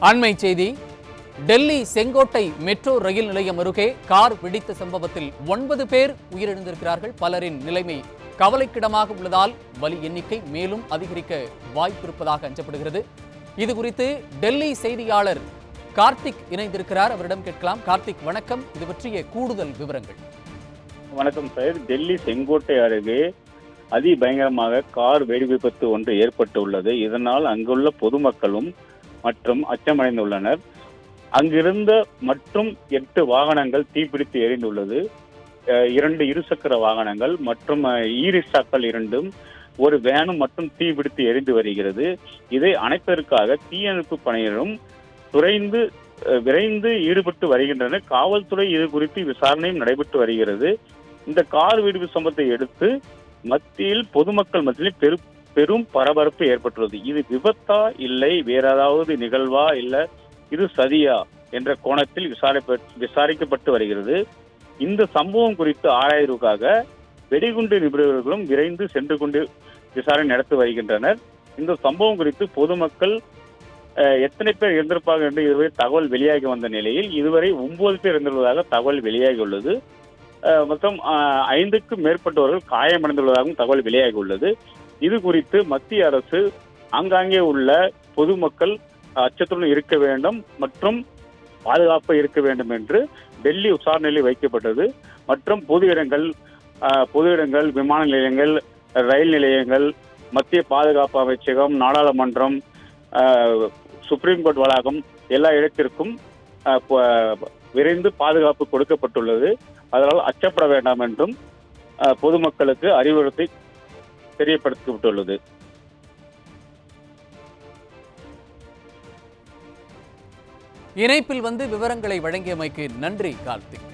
அண்மை செய்தி. Delhi Sengottai metro rail நிலையம் அருகே கார் வெடித்த சம்பவத்தில் 9 பேர் உயிரிழந்திருக்கிறார்கள். பலரின் நிலைமை கவலைக்கிடமாக உள்ளதால் பலி எண்ணிக்கை மேலும் அதிகரிக்க வாய்ப்பிருப்பதாக அஞ்சப்படுகிறது. இது குறித்து டெல்லி செய்தியாளர் கார்த்திக் இணைந்திருக்கிறார். அவரிடம் கேட்கலாம். கார்த்திக், வணக்கம். இது பற்றிய கூடுதல் விவரங்கள். வணக்கம் சார். டெல்லி செங்கோட்டை அருகே அதிபயங்கரமாக கார் வெடி விபத்து ஒன்று ஏற்பட்டுள்ளது. இதனால் அங்குள்ள பொதுமக்களும் மற்றும் அச்சமடைந்துள்ளனர். அங்கிருந்த மற்றும் 8 வாகனங்கள் தீப்பிடித்து எரிந்துள்ளது. 2 இருசக்கர வாகனங்கள் மற்றும் ஈரிக்ஷாக்கள் 2ம் ஒரு வேனும் மட்டும் தீப்பிடித்து எரிந்து வருகிறது. இதை அணைப்பதற்காக தீயணைப்பு பணியினரும் விரைந்து ஈடுபட்டு வருகின்றனர். காவல்துறை இது குறித்து விசாரணையும் நடைபெற்று வருகிறது. இந்த கார் வெடிப்பு சம்பவத்தை அடுத்து மத்தியில் பொதுமக்கள் மத்தியில் பெரும் பரபரப்பு ஏற்பட்டுள்ளது. இது விபத்தா இல்லை வேற ஏதாவது நிகழ்வா இல்ல இது சதியா என்ற கோணத்தில் விசாரிக்கப்பட்டு வருகிறது. இந்த சம்பவம் குறித்து ஆராய்வதற்காக வெடிகுண்டு நிபுணர்களும் விரைந்து சென்று கொண்டு விசாரணை நடத்தி வருகின்றனர். இந்த சம்பவம் குறித்து பொதுமக்கள் எத்தனை பேர் இருந்திருப்பார்கள் என்று இதுவரை தகவல் வெளியாகி வந்த நிலையில் இதுவரை 9 பேர் இருந்துள்ளதாக தகவல் வெளியாகி உள்ளது. மொத்தம் 5க்கும் மேற்பட்டவர்கள் காயமடைந்துள்ளதாகவும் தகவல் வெளியாகி உள்ளது. இது குறித்து மத்திய அரசு ஆங்காங்கே உள்ள பொதுமக்கள் அச்சத்துடன் இருக்க வேண்டும் மற்றும் பாதுகாப்பாக இருக்க வேண்டும் என்று டெல்லி விசாரணையில் வைக்கப்பட்டது. மற்றும் பொது இடங்கள், விமான நிலையங்கள், ரயில் நிலையங்கள், மத்திய பாதுகாப்பு அமைச்சகம், நாடாளுமன்றம், சுப்ரீம் கோர்ட் வளாகம் எல்லா இடத்திற்கும் விரைந்து பாதுகாப்பு கொடுக்கப்பட்டுள்ளது. அதனால் அச்சப்பட வேண்டாம் என்றும் பொதுமக்களுக்கு அறிவுறுத்தி தெரியப்படுத்தப்பட்டுள்ளது. இணைப்பில் வந்து விவரங்களை வழங்கியமைக்கு நன்றி கார்த்திக்.